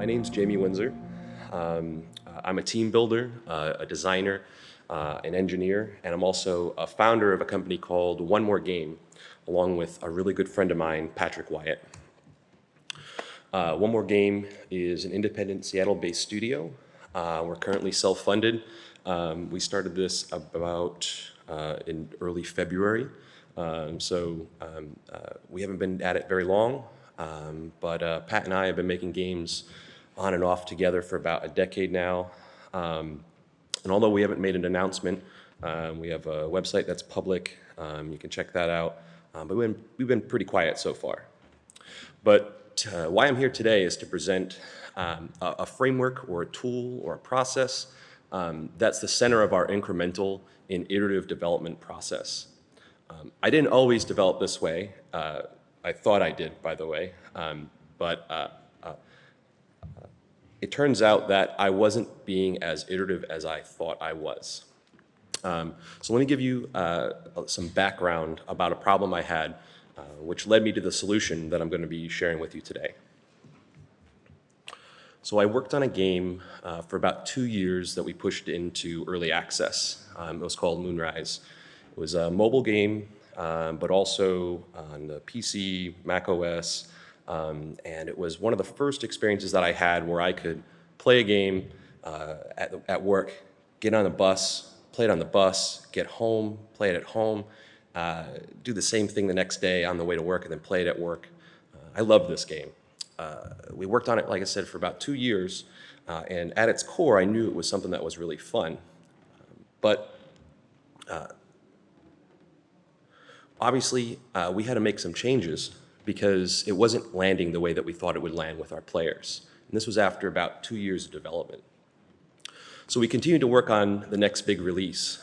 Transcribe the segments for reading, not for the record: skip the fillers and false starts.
name's Jamie Winsor. I'm a team builder, a designer, an engineer, and I'm also a founder of a company called One More Game, along with a really good friend of mine, Patrick Wyatt. One More Game is an independent Seattle-based studio. We're currently self-funded. We started this about in early February, we haven't been at it very long, but Pat and I have been making games on and off together for about a decade now. And although we haven't made an announcement, we have a website that's public. You can check that out. But we've been pretty quiet so far. But why I'm here today is to present a framework or a tool or a process that's the center of our incremental and iterative development process. I didn't always develop this way. I thought I did, by the way, but it turns out that I wasn't being as iterative as I thought I was. So let me give you some background about a problem I had, which led me to the solution that I'm going to be sharing with you today. So I worked on a game for about 2 years that we pushed into early access. It was called Moonrise. It was a mobile game, but also on the PC, Mac OS, and it was one of the first experiences that I had where I could play a game at work, get on a bus, play it on the bus, get home, play it at home, do the same thing the next day on the way to work, and then play it at work. I loved this game. We worked on it, like I said, for about 2 years, and at its core, I knew it was something that was really fun. But obviously, we had to make some changes because it wasn't landing the way that we thought it would land with our players. And this was after about 2 years of development. So we continued to work on the next big release.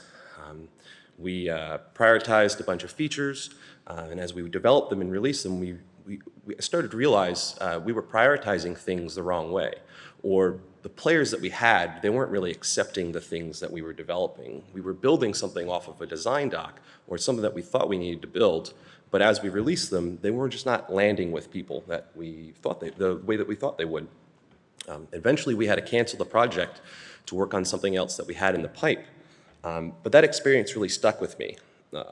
We prioritized a bunch of features, and as we developed them and released them, we started to realize we were prioritizing things the wrong way, or the players that we had, they weren't really accepting the things that we were developing. We were building something off of a design doc or something that we thought we needed to build, but as we released them, they were just not landing with people that we thought the way that we thought they would. Eventually, we had to cancel the project to work on something else that we had in the pipe. But that experience really stuck with me.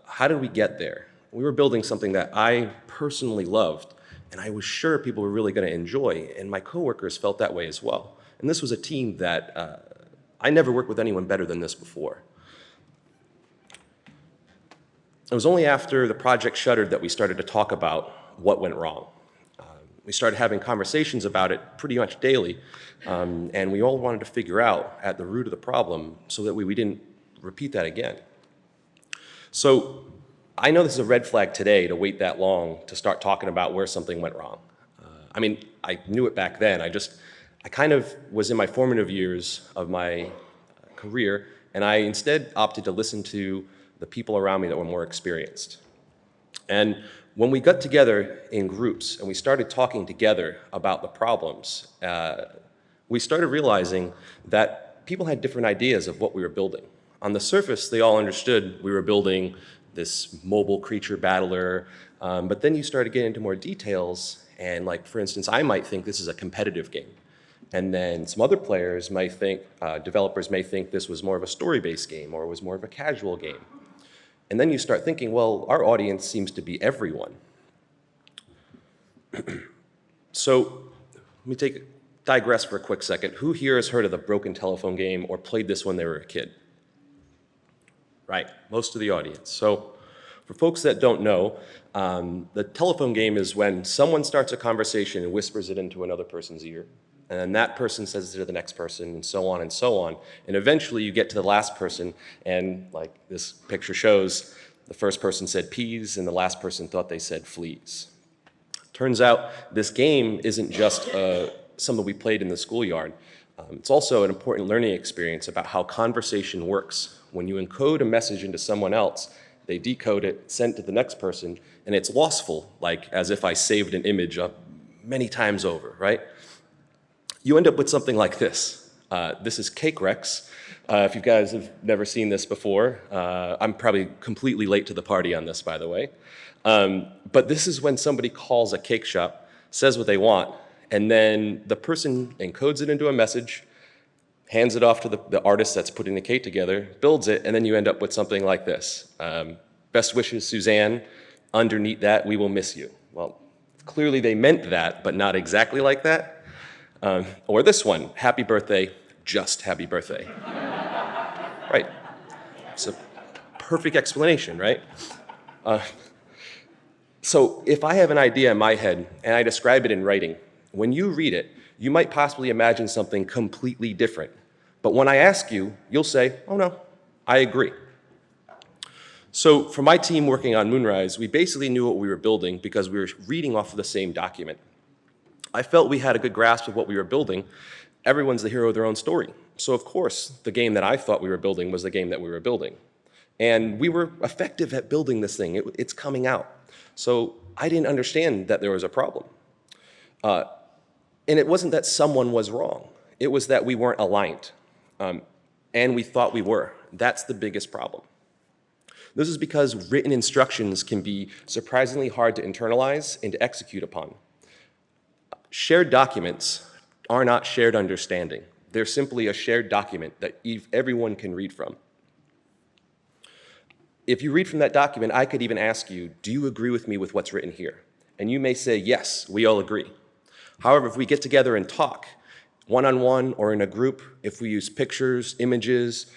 How did we get there? We were building something that I personally loved, and I was sure people were really going to enjoy, and my coworkers felt that way as well. And this was a team that I never worked with anyone better than this before. It was only after the project shuttered that we started to talk about what went wrong. We started having conversations about it pretty much daily, and we all wanted to figure out at the root of the problem so that we didn't repeat that again. So I know this is a red flag today to wait that long to start talking about where something went wrong. I mean, I knew it back then. I kind of was in my formative years of my career, and I instead opted to listen to the people around me that were more experienced. And when we got together in groups and we started talking together about the problems, we started realizing that people had different ideas of what we were building. On the surface, they all understood we were building this mobile creature battler, but then you started getting into more details, and like, for instance, I might think this is a competitive game. And then some other players might think, developers may think this was more of a story-based game or it was more of a casual game. And then you start thinking, well, our audience seems to be everyone. So let me digress for a quick second. Who here has heard of the broken telephone game or played this when they were a kid? Right, most of the audience. So for folks that don't know, the telephone game is when someone starts a conversation and whispers it into another person's ear, and then that person says it to the next person, and so on and so on. And eventually you get to the last person, and like this picture shows, the first person said peas, and the last person thought they said fleas. Turns out this game isn't just something we played in the schoolyard. It's also an important learning experience about how conversation works. When you encode a message into someone else, they decode it, send it to the next person, and it's lossful, like as if I saved an image up many times over, right? You end up with something like this. This is Cake Rex. If you guys have never seen this before, I'm probably completely late to the party on this, by the way. But this is when somebody calls a cake shop, says what they want, and then the person encodes it into a message, hands it off to the artist that's putting the cake together, builds it, and then you end up with something like this. Best wishes, Suzanne. Underneath that, we will miss you. Well, clearly they meant that, but not exactly like that. Or this one, happy birthday, just happy birthday. Right. It's a perfect explanation, right? So if I have an idea in my head and I describe it in writing, when you read it, you might possibly imagine something completely different. But when I ask you, you'll say, oh no, I agree. So for my team working on Moonrise, we basically knew what we were building because we were reading off of the same document. I felt we had a good grasp of what we were building. Everyone's the hero of their own story. So of course, the game that I thought we were building was the game that we were building. And we were effective at building this thing. It's coming out. So I didn't understand that there was a problem. And it wasn't that someone was wrong. It was that we weren't aligned. And we thought we were. That's the biggest problem. This is because written instructions can be surprisingly hard to internalize and to execute upon. Shared documents are not shared understanding. They're simply a shared document that everyone can read from. If you read from that document, I could even ask you, do you agree with me with what's written here? And you may say, yes, we all agree. However, if we get together and talk, one-on-one or in a group, if we use pictures, images,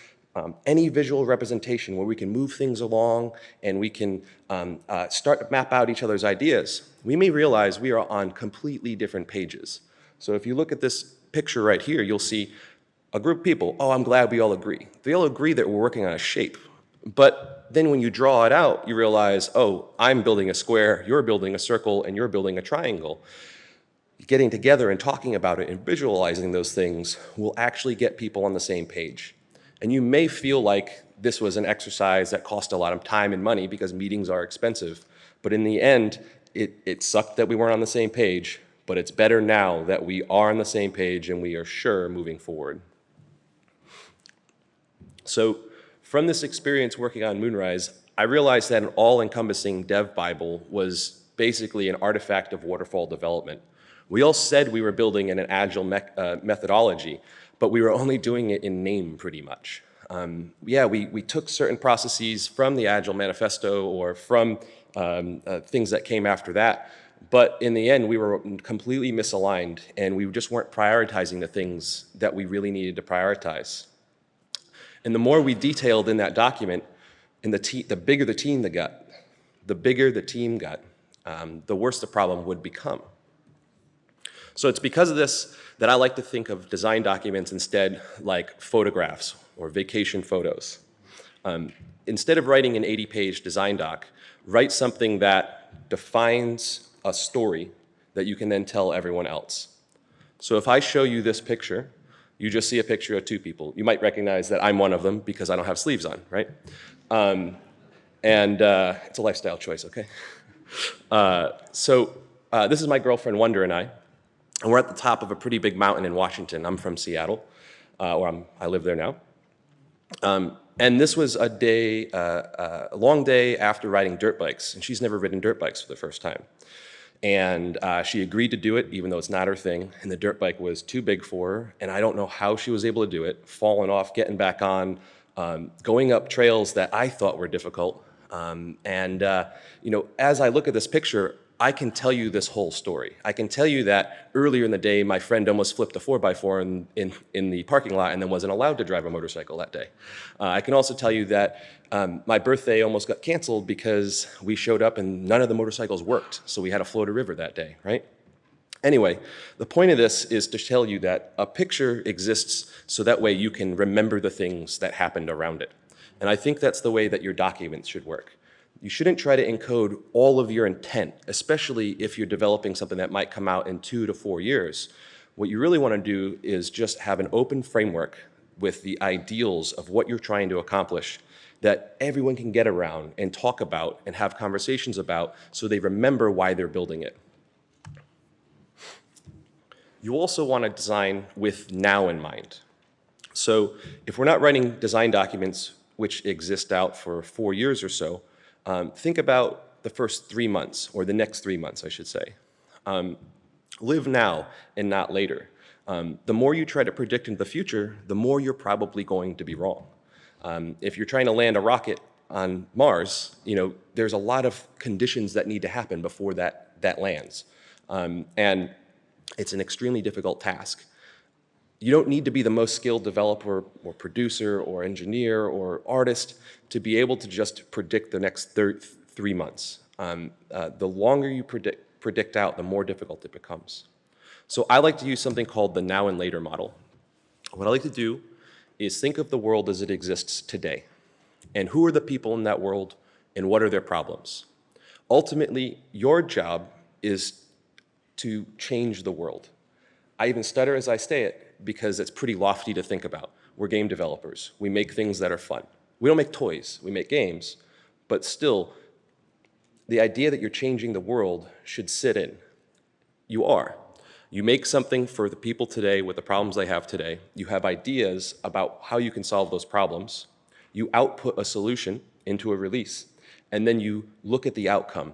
any visual representation where we can move things along and we can start to map out each other's ideas, we may realize we are on completely different pages. So if you look at this picture right here, you'll see a group of people, oh, I'm glad we all agree. They all agree that we're working on a shape. But then when you draw it out, you realize, oh, I'm building a square, you're building a circle, and you're building a triangle. Getting together and talking about it and visualizing those things will actually get people on the same page. And you may feel like this was an exercise that cost a lot of time and money because meetings are expensive. But in the end, it sucked that we weren't on the same page, but it's better now that we are on the same page and we are sure moving forward. So from this experience working on Moonrise, I realized that an all-encompassing dev Bible was basically an artifact of waterfall development. We all said we were building in an agile methodology, but we were only doing it in name pretty much. We took certain processes from the Agile Manifesto or from things that came after that, but in the end we were completely misaligned and we just weren't prioritizing the things that we really needed to prioritize. And the more we detailed in that document, the bigger the team got, the worse the problem would become. So it's because of this that I like to think of design documents instead like photographs or vacation photos. Instead of writing an 80-page design doc, write something that defines a story that you can then tell everyone else. So if I show you this picture, you just see a picture of two people. You might recognize that I'm one of them because I don't have sleeves on, right? It's a lifestyle choice, okay? This is my girlfriend Wonder and we're at the top of a pretty big mountain in Washington. I'm from Seattle, I live there now. And this was a long day after riding dirt bikes, and she's never ridden dirt bikes for the first time. And she agreed to do it, even though it's not her thing, and the dirt bike was too big for her, and I don't know how she was able to do it, falling off, getting back on, going up trails that I thought were difficult. As I look at this picture, I can tell you this whole story. I can tell you that earlier in the day, my friend almost flipped a 4x4 in the parking lot and then wasn't allowed to drive a motorcycle that day. I can also tell you that my birthday almost got canceled because we showed up and none of the motorcycles worked, so we had to float a river that day, right? Anyway, the point of this is to tell you that a picture exists so that way you can remember the things that happened around it. And I think that's the way that your documents should work. You shouldn't try to encode all of your intent, especially if you're developing something that might come out in 2 to 4 years. What you really want to do is just have an open framework with the ideals of what you're trying to accomplish that everyone can get around and talk about and have conversations about so they remember why they're building it. You also want to design with now in mind. So if we're not writing design documents which exist out for 4 years or so, think about the first 3 months, or the next 3 months, I should say. Live now and not later. The more you try to predict into the future, the more you're probably going to be wrong. If you're trying to land a rocket on Mars, there's a lot of conditions that need to happen before that lands. And it's an extremely difficult task. You don't need to be the most skilled developer or producer or engineer or artist to be able to just predict the next 3 months. The longer you predict out, the more difficult it becomes. So I like to use something called the now and later model. What I like to do is think of the world as it exists today. And who are the people in that world and what are their problems? Ultimately, your job is to change the world. I even stutter as I say it because it's pretty lofty to think about. We're game developers. We make things that are fun. We don't make toys, we make games, but still, the idea that you're changing the world should sit in. You are. You make something for the people today with the problems they have today. You have ideas about how you can solve those problems. You output a solution into a release, and then you look at the outcome.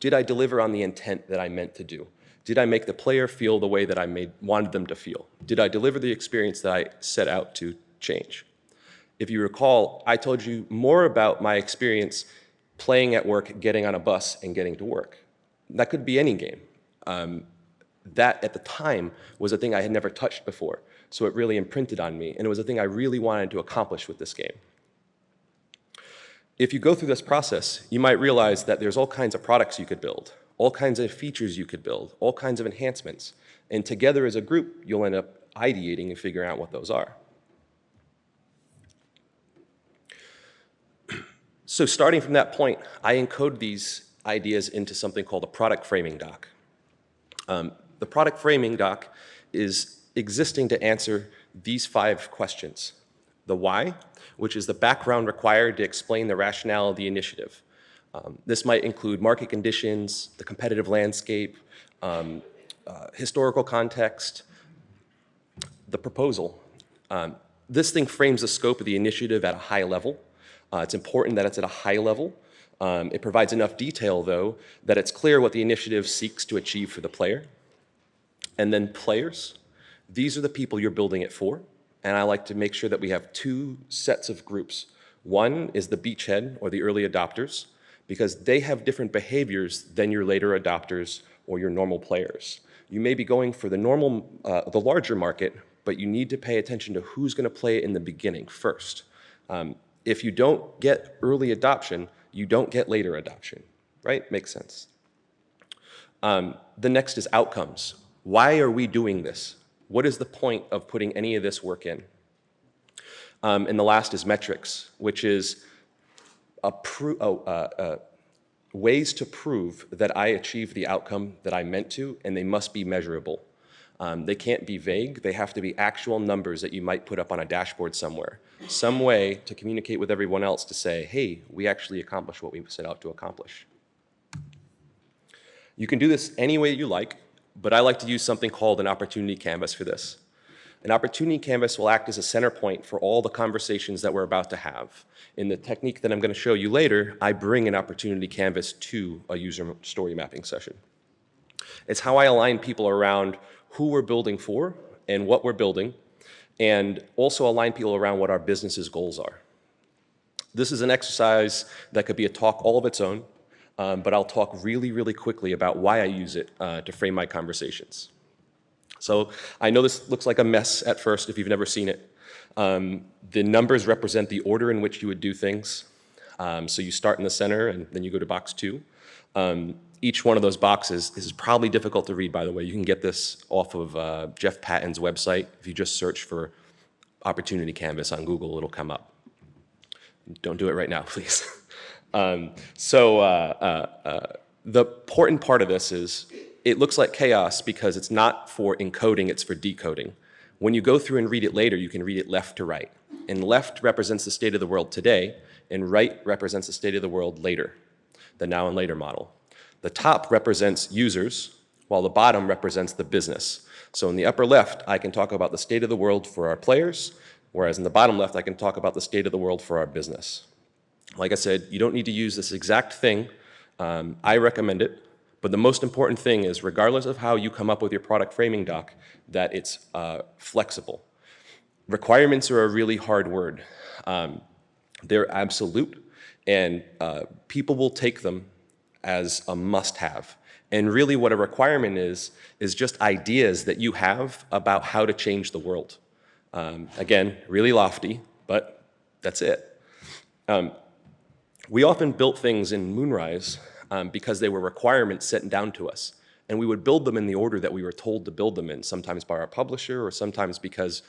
Did I deliver on the intent that I meant to do? Did I make the player feel the way that I wanted them to feel? Did I deliver the experience that I set out to change? If you recall, I told you more about my experience playing at work, getting on a bus, and getting to work. That could be any game. That, at the time, was a thing I had never touched before, so it really imprinted on me, and it was a thing I really wanted to accomplish with this game. If you go through this process, you might realize that there's all kinds of products you could build, all kinds of features you could build, all kinds of enhancements, and together as a group, you'll end up ideating and figuring out what those are. So starting from that point, I encode these ideas into something called a product framing doc. The product framing doc is existing to answer these 5 questions. The why, which is the background required to explain the rationale of the initiative. This might include market conditions, the competitive landscape, historical context, the proposal. This thing frames the scope of the initiative at a high level. It's important that it's at a high level. It provides enough detail, though, that it's clear what the initiative seeks to achieve for the player. And then players, these are the people you're building it for. And I like to make sure that we have 2 sets of groups. One is the beachhead, or the early adopters, because they have different behaviors than your later adopters or your normal players. You may be going for the the larger market, but you need to pay attention to who's going to play it in the beginning first. If you don't get early adoption, you don't get later adoption, right? Makes sense. The next is outcomes. Why are we doing this? What is the point of putting any of this work in? And the last is metrics, which is ways to prove that I achieved the outcome that I meant to, and they must be measurable. They can't be vague. They have to be actual numbers that you might put up on a dashboard somewhere. Some way to communicate with everyone else to say, hey, we actually accomplished what we set out to accomplish. You can do this any way you like, but I like to use something called an opportunity canvas for this. An opportunity canvas will act as a center point for all the conversations that we're about to have. In the technique that I'm going to show you later, I bring an opportunity canvas to a user story mapping session. It's how I align people around who we're building for and what we're building, and also align people around what our business's goals are. This is an exercise that could be a talk all of its own, but I'll talk really, really quickly about why I use it to frame my conversations. So I know this looks like a mess at first if you've never seen it. The numbers represent the order in which you would do things. So you start in the center and then you go to box 2. Each one of those boxes, this is probably difficult to read, by the way. You can get this off of Jeff Patton's website. If you just search for Opportunity Canvas on Google, it'll come up. Don't do it right now, please. The important part of this is it looks like chaos because it's not for encoding, it's for decoding. When you go through and read it later, you can read it left to right. And left represents the state of the world today, and right represents the state of the world later, the now and later model. The top represents users, while the bottom represents the business. So in the upper left, I can talk about the state of the world for our players, whereas in the bottom left, I can talk about the state of the world for our business. Like I said, you don't need to use this exact thing. I recommend it, But the most important thing is, regardless of how you come up with your product framing doc, that it's flexible. Requirements are a really hard word. They're absolute, and people will take them as a must-have. And really what a requirement is just ideas that you have about how to change the world. Again, really lofty, but that's it. We often built things in Moonrise because they were requirements set down to us. And we would build them in the order that we were told to build them in, sometimes by our publisher or sometimes because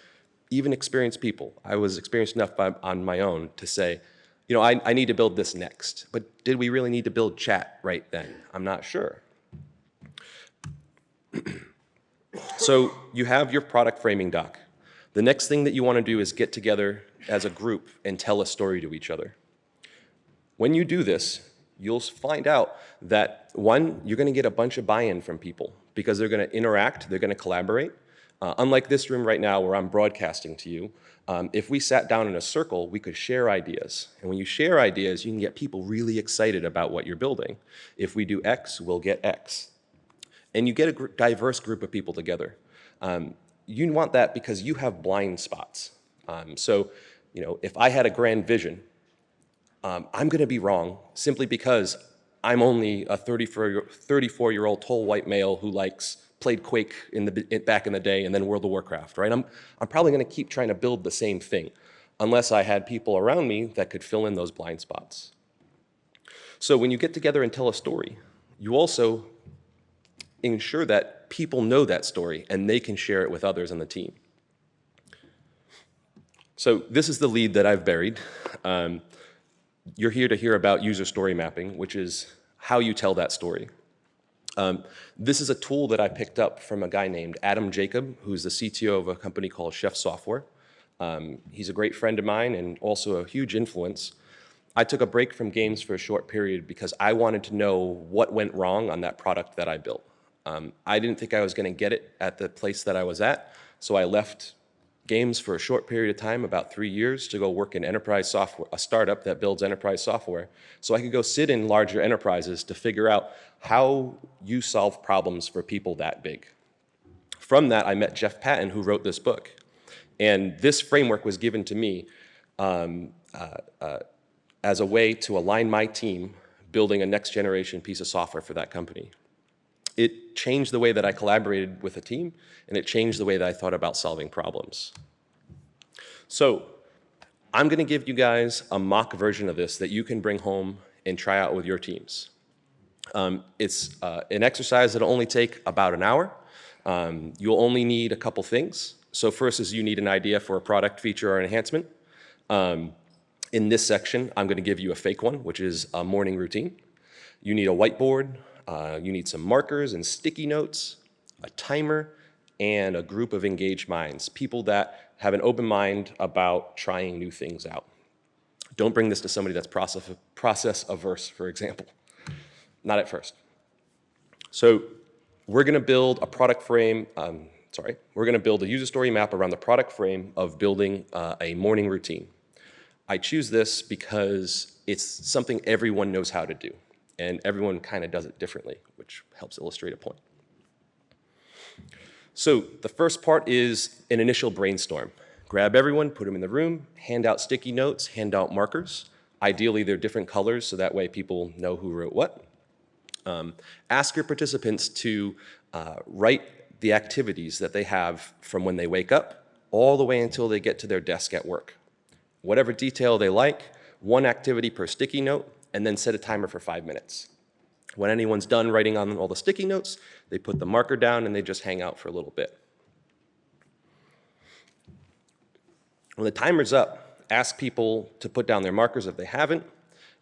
even experienced people, I was experienced enough on my own to say, you know, I need to build this next. But did we really need to build chat right then? I'm not sure. So you have your product framing doc. The next thing that you want to do is get together as a group and tell a story to each other. When you do this, you'll find out that, one, you're going to get a bunch of buy-in from people because they're going to interact, they're going to collaborate. Unlike this room right now where I'm broadcasting to you, if we sat down in a circle, we could share ideas. And when you share ideas, you can get people really excited about what you're building. If we do X, we'll get X. And you get a diverse group of people together. You want that because you have blind spots. So, you know, if I had a grand vision, I'm going to be wrong simply because I'm only a 34-year-old tall white male who played Quake back in the day and then World of Warcraft, right? I'm probably going to keep trying to build the same thing unless I had people around me that could fill in those blind spots. So when you get together and tell a story, you also ensure that people know that story and they can share it with others on the team. So this is the lead that I've buried. You're here to hear about user story mapping, which is how you tell that story. This is a tool that I picked up from a guy named Adam Jacob, who's the CTO of a company called Chef Software. He's a great friend of mine and also a huge influence. I took a break from games for a short period because I wanted to know what went wrong on that product that I built. I didn't think I was going to get it at the place that I was at, so I left games for a short period of time, about 3 years, to go work in enterprise software, a startup that builds enterprise software, so I could go sit in larger enterprises to figure out how you solve problems for people that big. From that, I met Jeff Patton, who wrote this book. And this framework was given to me as a way to align my team building a next generation piece of software for that company. It changed the way that I collaborated with a team, and it changed the way that I thought about solving problems. So I'm going to give you guys a mock version of this that you can bring home and try out with your teams. It's an exercise that'll only take about an hour. You'll only need a couple things. So first is you need an idea for a product, feature, or enhancement. In this section, I'm going to give you a fake one, which is a morning routine. You need a whiteboard. You need some markers and sticky notes, a timer, and a group of engaged minds, people that have an open mind about trying new things out. Don't bring this to somebody that's process averse, for example. Not at first. So we're going to build a product frame, we're going to build a user story map around the product frame of building a morning routine. I choose this because it's something everyone knows how to do. And everyone kind of does it differently, which helps illustrate a point. So the first part is an initial brainstorm. Grab everyone, put them in the room, hand out sticky notes, hand out markers. Ideally, they're different colors, so that way people know who wrote what. Ask your participants to write the activities that they have from when they wake up all the way until they get to their desk at work. Whatever detail they like, one activity per sticky note, and then set a timer for 5 minutes. When anyone's done writing on all the sticky notes, they put the marker down and they just hang out for a little bit. When the timer's up, ask people to put down their markers if they haven't,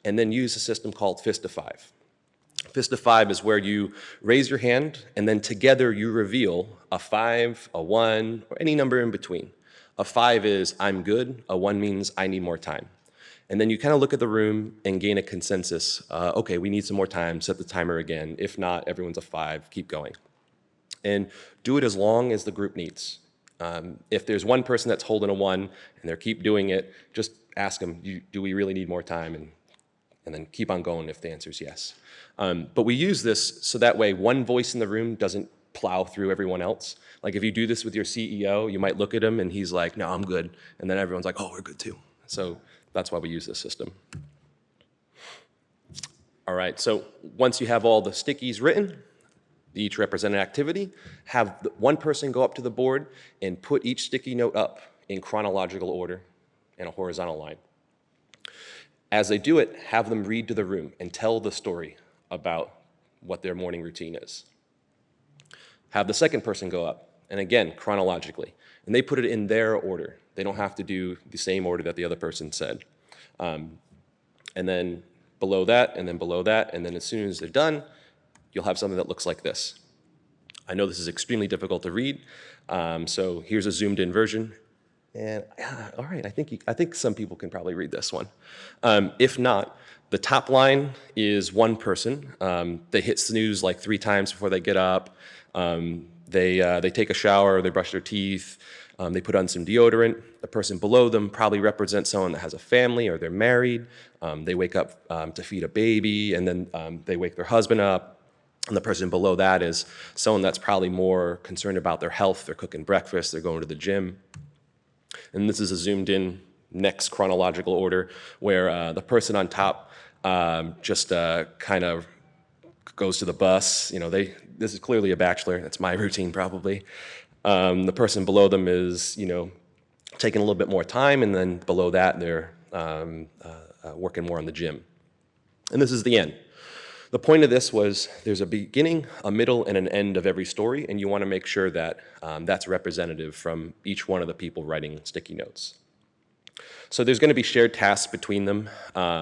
and then use a system called Fist of 5. Fist of 5 is where you raise your hand, and then together you reveal a 5, a 1, or any number in between. A 5 is I'm good, a 1 means I need more time. And then you kind of look at the room and gain a consensus. Okay, we need some more time, set the timer again. If not, everyone's a 5, keep going. And do it as long as the group needs. If there's one person that's holding a 1 and they keep doing it, just ask them, do we really need more time? And and then keep on going if the answer is yes. But we use this so that way one voice in the room doesn't plow through everyone else. Like if you do this with your CEO, you might look at him and he's like, no, I'm good. And then everyone's like, oh, we're good too. So that's why we use this system. All right, so once you have all the stickies written, each represent an activity, have one person go up to the board and put each sticky note up in chronological order in a horizontal line. As they do it, have them read to the room and tell the story about what their morning routine is. Have the second person go up, and again, chronologically, and they put it in their order. They don't have to do the same order that the other person said. And then below that, and then below that, and then as soon as they're done, you'll have something that looks like this. I know this is extremely difficult to read, so here's a zoomed in version. And all right, I think some people can probably read this one. If not, the top line is one person. They hit snooze like 3 times before they get up. They take a shower, they brush their teeth, they put on some deodorant. The person below them probably represents someone that has a family or they're married. They wake up to feed a baby, and then they wake their husband up. And the person below that is someone that's probably more concerned about their health. They're cooking breakfast, they're going to the gym. And this is a zoomed in next chronological order where the person on top just kind of goes to the bus. You know, this is clearly a bachelor. That's my routine probably. The person below them is, you know, taking a little bit more time, and then below that they're working more on the gym. And this is the end. The point of this was there's a beginning, a middle, and an end of every story, and you want to make sure that that's representative from each one of the people writing sticky notes. So there's going to be shared tasks between them,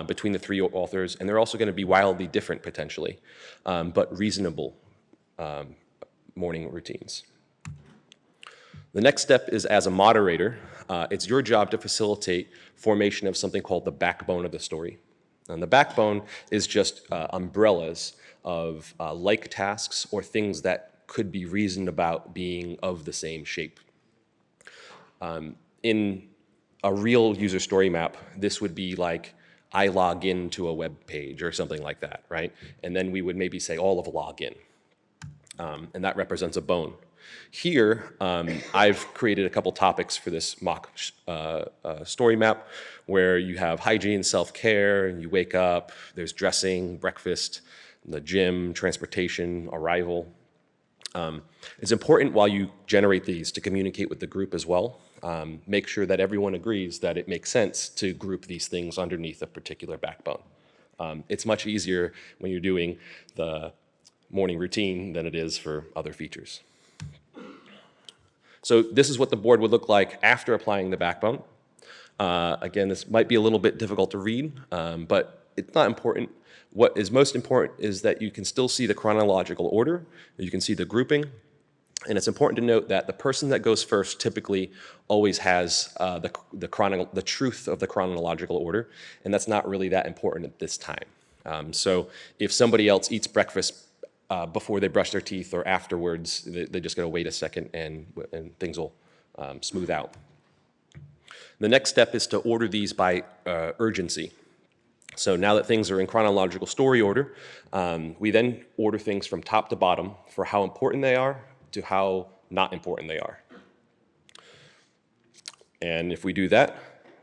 between the 3 authors, and they're also going to be wildly different potentially, but reasonable morning routines. The next step is, as a moderator, it's your job to facilitate formation of something called the backbone of the story. And the backbone is just umbrellas of like tasks or things that could be reasoned about being of the same shape. In a real user story map, this would be like, I log into a web page or something like that, right? And then we would maybe say all of login, and that represents a bone. Here, I've created a couple topics for this mock story map where you have hygiene, self-care, and you wake up, there's dressing, breakfast, the gym, transportation, arrival. It's important while you generate these to communicate with the group as well. Make sure that everyone agrees that it makes sense to group these things underneath a particular backbone. It's much easier when you're doing the morning routine than it is for other features. So this is what the board would look like after applying the backbone. Again, this might be a little bit difficult to read, but it's not important. What is most important is that you can still see the chronological order, you can see the grouping, and it's important to note that the person that goes first typically always has the truth of the chronological order, and that's not really that important at this time. So if somebody else eats breakfast before they brush their teeth or afterwards, they just gotta wait a second and things will smooth out. The next step is to order these by urgency. So now that things are in chronological story order, we then order things from top to bottom for how important they are to how not important they are. And if we do that,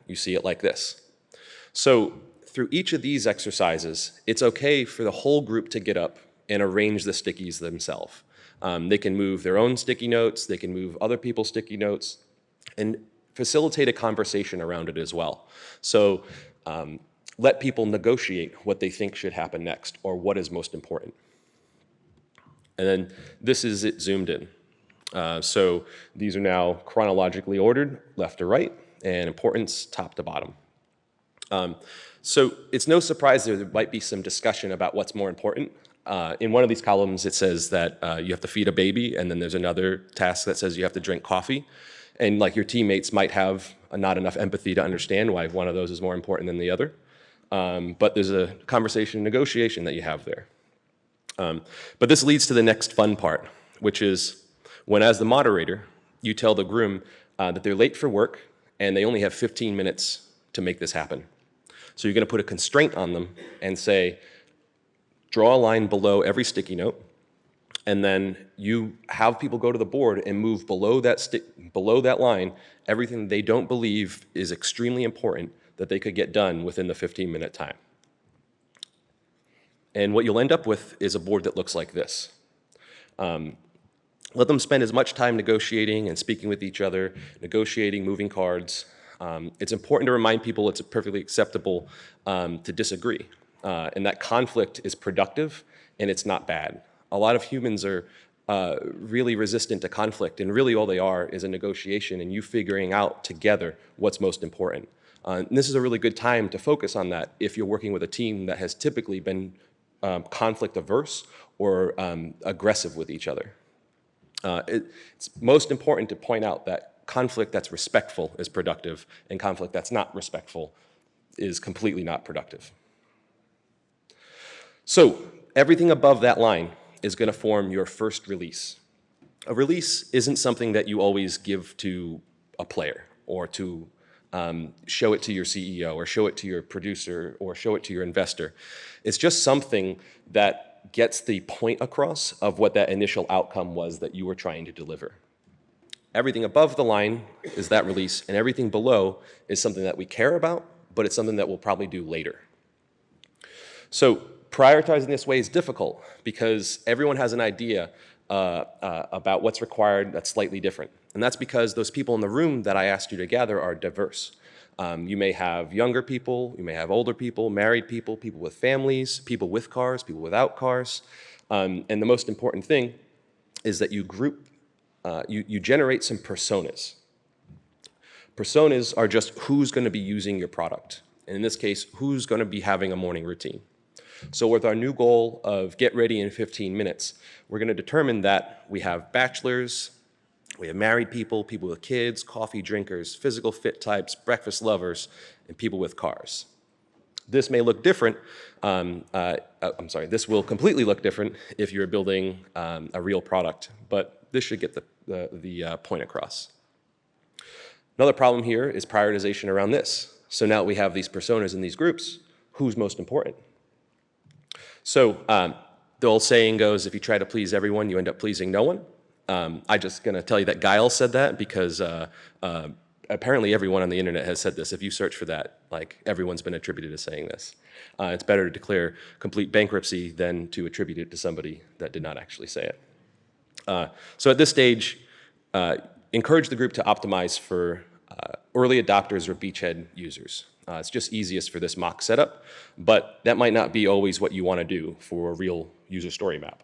you see it like this. So through each of these exercises, it's okay for the whole group to get up and arrange the stickies themselves. They can move their own sticky notes, they can move other people's sticky notes, and facilitate a conversation around it as well. So let people negotiate what they think should happen next or what is most important. And then this is it zoomed in. So these are now chronologically ordered, left to right, and importance top to bottom. So it's no surprise there might be some discussion about what's more important. In one of these columns, it says that you have to feed a baby, and then there's another task that says you have to drink coffee. And like your teammates might have not enough empathy to understand why one of those is more important than the other. But there's a conversation, negotiation that you have there. But this leads to the next fun part, which is when, as the moderator, you tell the groom that they're late for work and they only have 15 minutes to make this happen. So you're going to put a constraint on them and say, draw a line below every sticky note, and then you have people go to the board and move below that line everything they don't believe is extremely important that they could get done within the 15-minute time. And what you'll end up with is a board that looks like this. Let them spend as much time negotiating and speaking with each other, negotiating, moving cards. It's important to remind people it's perfectly acceptable to disagree, and that conflict is productive and it's not bad. A lot of humans are really resistant to conflict, and really all they are is a negotiation and you figuring out together what's most important. And this is a really good time to focus on that if you're working with a team that has typically been conflict averse or aggressive with each other. It's most important to point out that conflict that's respectful is productive, and conflict that's not respectful is completely not productive. So everything above that line is going to form your first release. A release isn't something that you always give to a player or to show it to your CEO or show it to your producer or show it to your investor. It's just something that gets the point across of what that initial outcome was that you were trying to deliver. Everything above the line is that release, and everything below is something that we care about, but it's something that we'll probably do later. So prioritizing this way is difficult because everyone has an idea about what's required that's slightly different. And that's because those people in the room that I asked you to gather are diverse. You may have younger people, you may have older people, married people, people with families, people with cars, people without cars. And the most important thing is that you group, you generate some personas. Personas are just who's going to be using your product. And in this case, who's going to be having a morning routine. So with our new goal of get ready in 15 minutes, we're going to determine that we have bachelors, we have married people, people with kids, coffee drinkers, physical fit types, breakfast lovers, and people with cars. This may look different. This will completely look different if you're building a real product, but this should get the point across. Another problem here is prioritization around this. So now we have these personas in these groups. Who's most important? So the old saying goes, if you try to please everyone, you end up pleasing no one. I'm just going to tell you that Guile said that because apparently everyone on the internet has said this. If you search for that, like everyone's been attributed to saying this. It's better to declare complete bankruptcy than to attribute it to somebody that did not actually say it. So at this stage, encourage the group to optimize for early adopters or beachhead users. It's just easiest for this mock setup, but that might not be always what you want to do for a real user story map.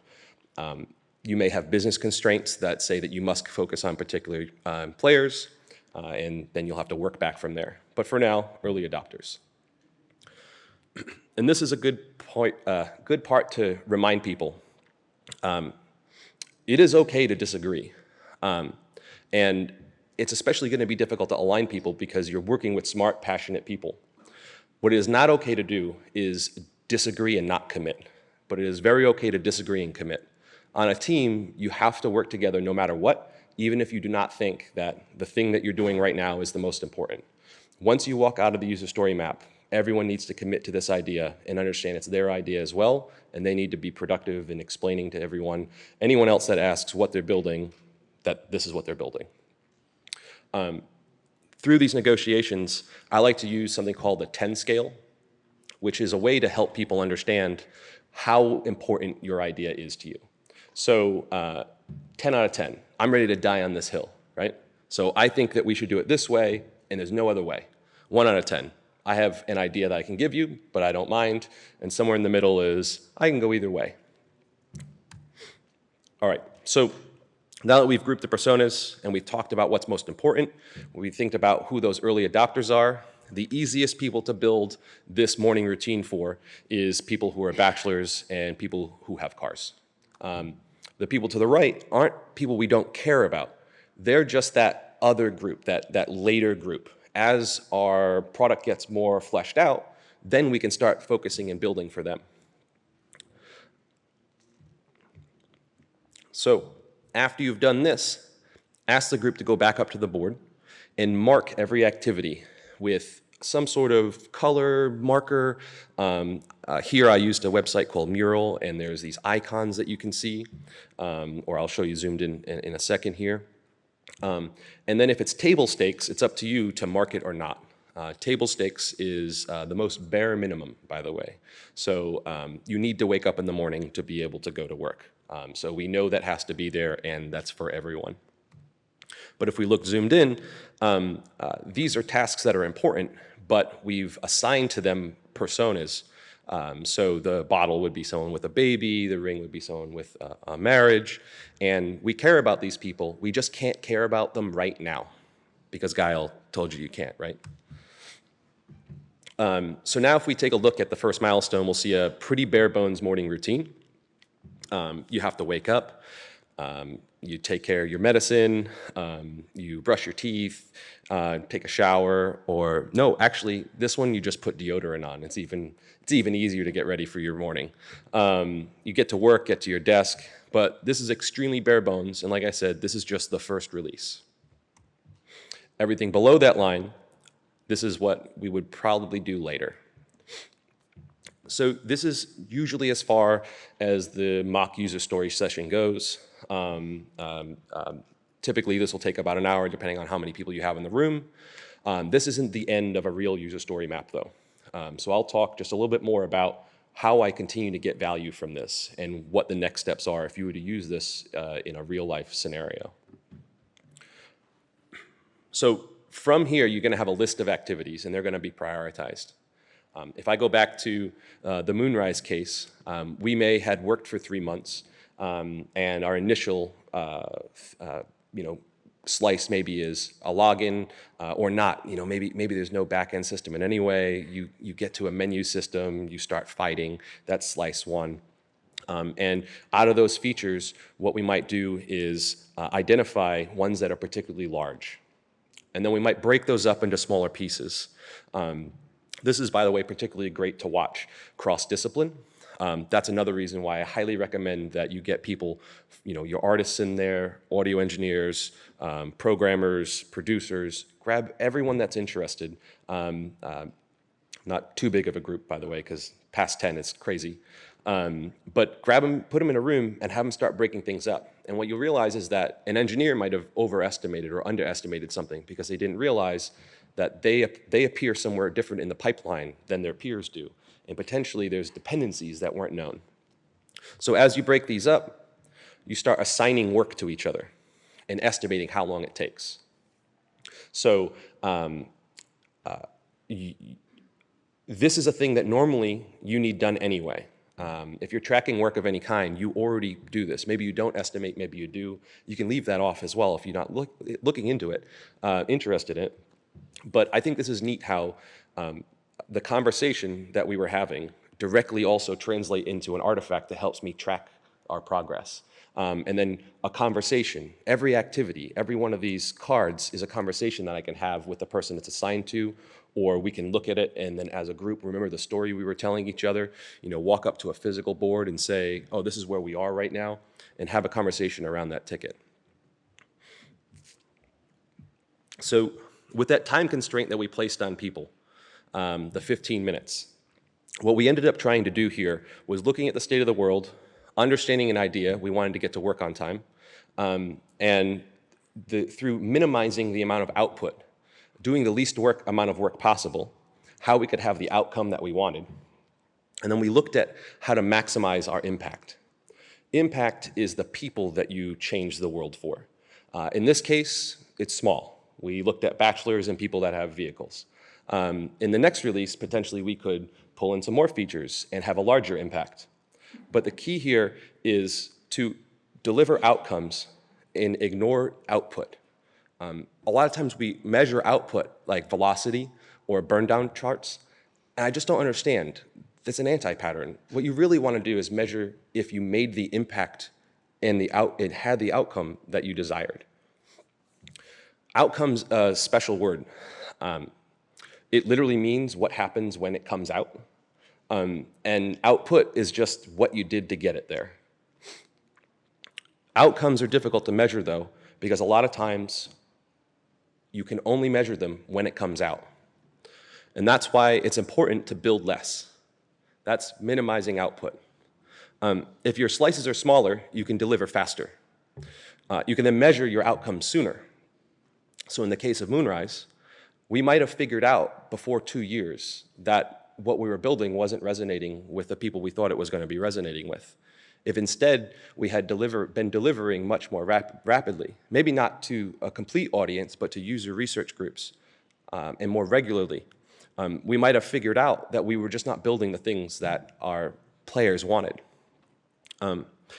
You may have business constraints that say that you must focus on particular players, and then you'll have to work back from there. But for now, early adopters. And this is a good part to remind people. It is okay to disagree. And it's especially going to be difficult to align people because you're working with smart, passionate people. What it is not okay to do is disagree and not commit, but it is very okay to disagree and commit. On a team, you have to work together no matter what, even if you do not think that the thing that you're doing right now is the most important. Once you walk out of the user story map, everyone needs to commit to this idea and understand it's their idea as well, and they need to be productive in explaining to anyone else that asks what they're building, that this is what they're building. Through these negotiations, I like to use something called the 10 scale, which is a way to help people understand how important your idea is to you. So 10 out of 10, I'm ready to die on this hill, right? So I think that we should do it this way, and there's no other way. 1 out of 10, I have an idea that I can give you, but I don't mind. And somewhere in the middle is, I can go either way. All right, so now that we've grouped the personas and we've talked about what's most important, we think about who those early adopters are. The easiest people to build this morning routine for is people who are bachelors and people who have cars. The people to the right aren't people we don't care about. They're just that other group, that later group. As our product gets more fleshed out, then we can start focusing and building for them. So after you've done this, ask the group to go back up to the board and mark every activity with some sort of color marker. Here I used a website called Mural, and there's these icons that you can see, or I'll show you zoomed in a second here. And then if it's table stakes, it's up to you to mark it or not. Table stakes is the most bare minimum, by the way. So you need to wake up in the morning to be able to go to work. So we know that has to be there, and that's for everyone. But if we look zoomed in, these are tasks that are important, but we've assigned to them personas. So the bottle would be someone with a baby, the ring would be someone with a marriage, and we care about these people. We just can't care about them right now because Gail told you can't, right? So now if we take a look at the first milestone, we'll see a pretty bare bones morning routine. You have to wake up, you take care of your medicine, you brush your teeth, take a shower, or no, actually, this one you just put deodorant on. It's even easier to get ready for your morning. You get to work, get to your desk, but this is extremely bare bones, and like I said, this is just the first release. Everything below that line, this is what we would probably do later. So this is usually as far as the mock user story session goes. Typically, this will take about an hour, depending on how many people you have in the room. This isn't the end of a real user story map, though. So I'll talk just a little bit more about how I continue to get value from this and what the next steps are if you were to use this in a real-life scenario. So from here, you're going to have a list of activities, and they're going to be prioritized. If I go back to the Moonrise case, we may had worked for 3 months, and our initial slice maybe is a login or not. Maybe there's no back-end system in any way. You get to a menu system, you start fighting. That's slice one. And out of those features, what we might do is identify ones that are particularly large. And then we might break those up into smaller pieces. This is, by the way, particularly great to watch cross-discipline. That's another reason why I highly recommend that you get people, your artists in there, audio engineers, programmers, producers, grab everyone that's interested. Not too big of a group, by the way, because past 10 is crazy. But grab them, put them in a room, and have them start breaking things up. And what you'll realize is that an engineer might have overestimated or underestimated something because they didn't realize that they appear somewhere different in the pipeline than their peers do. And potentially there's dependencies that weren't known. So as you break these up, you start assigning work to each other and estimating how long it takes. So this is a thing that normally you need done anyway. If you're tracking work of any kind, you already do this. Maybe you don't estimate, maybe you do. You can leave that off as well if you're not looking into it, interested in it. But I think this is neat how the conversation that we were having directly also translate into an artifact that helps me track our progress. And then a conversation, every activity, every one of these cards is a conversation that I can have with the person it's assigned to, or we can look at it and then as a group remember the story we were telling each other, walk up to a physical board and say, oh, this is where we are right now, and have a conversation around that ticket. So with that time constraint that we placed on people, the 15 minutes, what we ended up trying to do here was looking at the state of the world, understanding an idea, we wanted to get to work on time, and through minimizing the amount of output, doing the least amount of work possible, how we could have the outcome that we wanted. And then we looked at how to maximize our impact. Impact is the people that you change the world for. In this case, it's small. We looked at bachelors and people that have vehicles. In the next release, potentially we could pull in some more features and have a larger impact. But the key here is to deliver outcomes and ignore output. A lot of times we measure output like velocity or burn down charts, and I just don't understand. That's an anti-pattern. What you really want to do is measure if you made the impact and it had the outcome that you desired. Outcome's a special word. It literally means what happens when it comes out. And output is just what you did to get it there. Outcomes are difficult to measure, though, because a lot of times you can only measure them when it comes out. And that's why it's important to build less. That's minimizing output. If your slices are smaller, you can deliver faster. You can then measure your outcomes sooner. So in the case of Moonrise, we might have figured out before 2 years that what we were building wasn't resonating with the people we thought it was going to be resonating with. If instead we had been delivering much more rapidly, maybe not to a complete audience, but to user research groups, and more regularly, we might have figured out that we were just not building the things that our players wanted.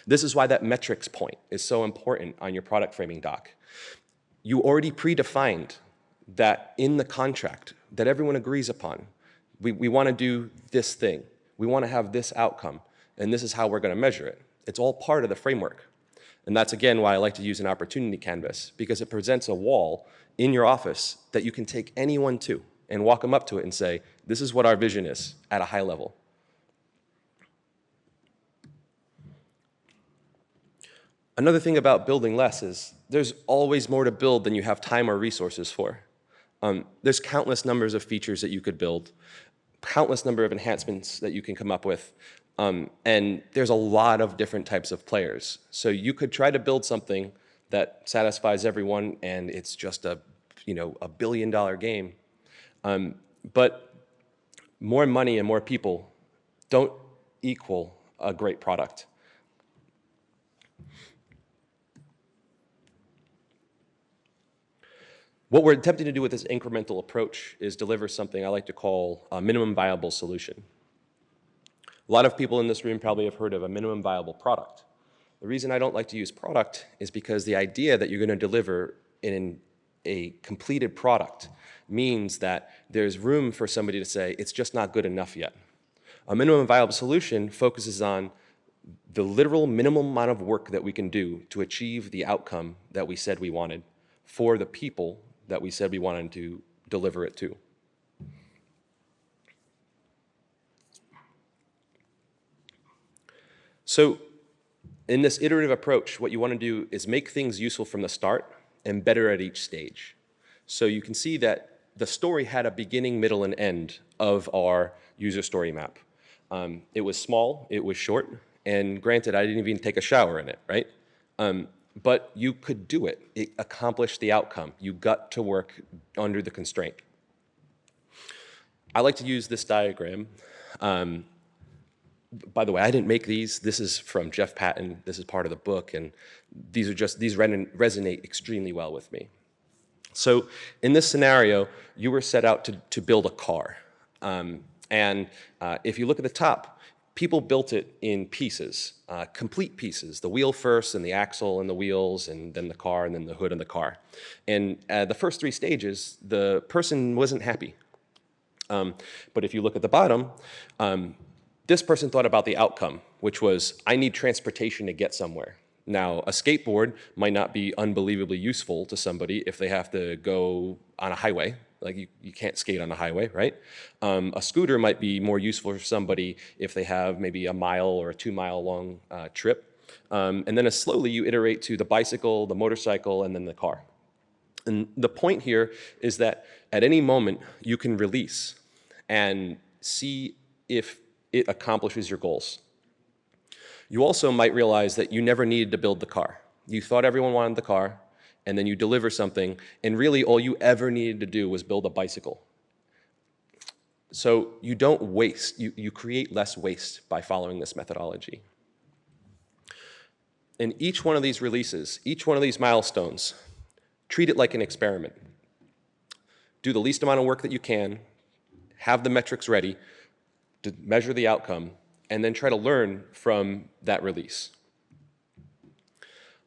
This is why that metrics point is so important on your product framing doc. You already predefined that in the contract that everyone agrees upon. We want to do this thing. We want to have this outcome, and this is how we're going to measure it. It's all part of the framework. And that's, again, why I like to use an opportunity canvas, because it presents a wall in your office that you can take anyone to and walk them up to it and say, this is what our vision is at a high level. Another thing about building less is there's always more to build than you have time or resources for. There's countless numbers of features that you could build, countless number of enhancements that you can come up with, and there's a lot of different types of players. So you could try to build something that satisfies everyone, and it's just a $1 billion game. But more money and more people don't equal a great product. What we're attempting to do with this incremental approach is deliver something I like to call a minimum viable solution. A lot of people in this room probably have heard of a minimum viable product. The reason I don't like to use product is because the idea that you're going to deliver in a completed product means that there's room for somebody to say, it's just not good enough yet. A minimum viable solution focuses on the literal minimum amount of work that we can do to achieve the outcome that we said we wanted for the people that we said we wanted to deliver it to. So in this iterative approach, what you want to do is make things useful from the start and better at each stage. So you can see that the story had a beginning, middle, and end of our user story map. It was small, it was short, and granted, I didn't even take a shower in it, right? But you could do it. It accomplished the outcome. You got to work under the constraint. I like to use this diagram. By the way, I didn't make these. This is from Jeff Patton. This is part of the book, and these resonate extremely well with me. So in this scenario, you were set out to build a car. If you look at the top, people built it in pieces, complete pieces, the wheel first, and the axle, and the wheels, and then the car, and then the hood and the car. And the first 3 stages, the person wasn't happy. But if you look at the bottom, this person thought about the outcome, which was, I need transportation to get somewhere. Now, a skateboard might not be unbelievably useful to somebody if they have to go on a highway. Like you can't skate on a highway, right? A scooter might be more useful for somebody if they have maybe a 1 mile or a 2 mile long trip. And then as slowly you iterate to the bicycle, the motorcycle, and then the car. And the point here is that at any moment you can release and see if it accomplishes your goals. You also might realize that you never needed to build the car. You thought everyone wanted the car, and then you deliver something, and really all you ever needed to do was build a bicycle. So you don't waste, you create less waste by following this methodology. In each one of these releases, each one of these milestones, treat it like an experiment. Do the least amount of work that you can, have the metrics ready to measure the outcome, and then try to learn from that release.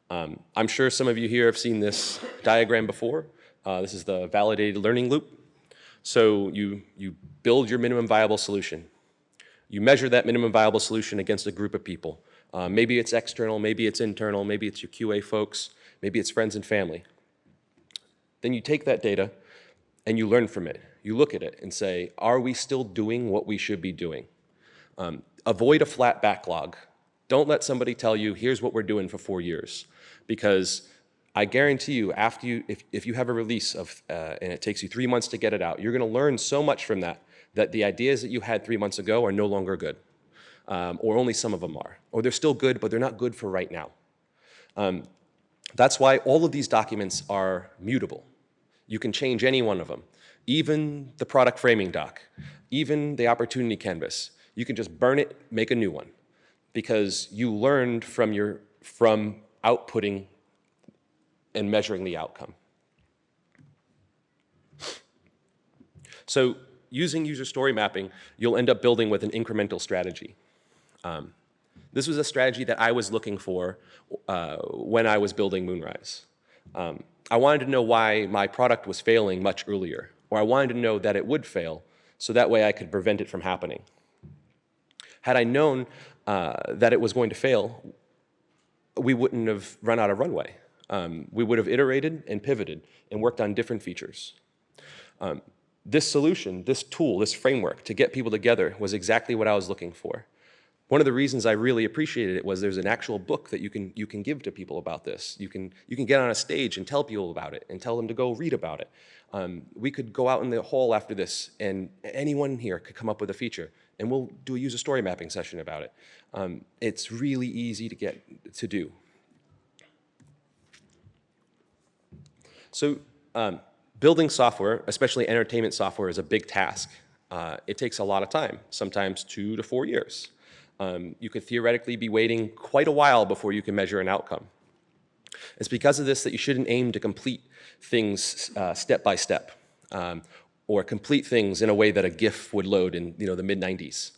I'm sure some of you here have seen this diagram before. This is the validated learning loop. So you build your minimum viable solution. You measure that minimum viable solution against a group of people. Maybe it's external, maybe it's internal, maybe it's your QA folks, maybe it's friends and family. Then you take that data and you learn from it. You look at it and say, are we still doing what we should be doing? Avoid a flat backlog. Don't let somebody tell you, here's what we're doing for 4 years. Because I guarantee you, if you have a release and it takes you 3 months to get it out, you're going to learn so much from that that the ideas that you had 3 months ago are no longer good, or only some of them are, or they're still good, but they're not good for right now. That's why all of these documents are mutable. You can change any one of them, even the product framing doc, even the opportunity canvas. You can just burn it, make a new one, because you learned from outputting and measuring the outcome. So using user story mapping, you'll end up building with an incremental strategy. This was a strategy that I was looking for when I was building Moonrise. I wanted to know why my product was failing much earlier, or I wanted to know that it would fail, so that way I could prevent it from happening. Had I known that it was going to fail, we wouldn't have run out of runway. We would have iterated and pivoted and worked on different features. This solution, this tool, this framework to get people together was exactly what I was looking for. One of the reasons I really appreciated it was there's an actual book that you can give to people about this. You can get on a stage and tell people about it and tell them to go read about it. We could go out in the hall after this, and anyone here could come up with a feature, and we'll do a user story mapping session about it. It's really easy to do. So building software, especially entertainment software, is a big task. It takes a lot of time, sometimes 2 to 4 years. You could theoretically be waiting quite a while before you can measure an outcome. It's because of this that you shouldn't aim to complete things step by step, or complete things in a way that a GIF would load in the mid-90s.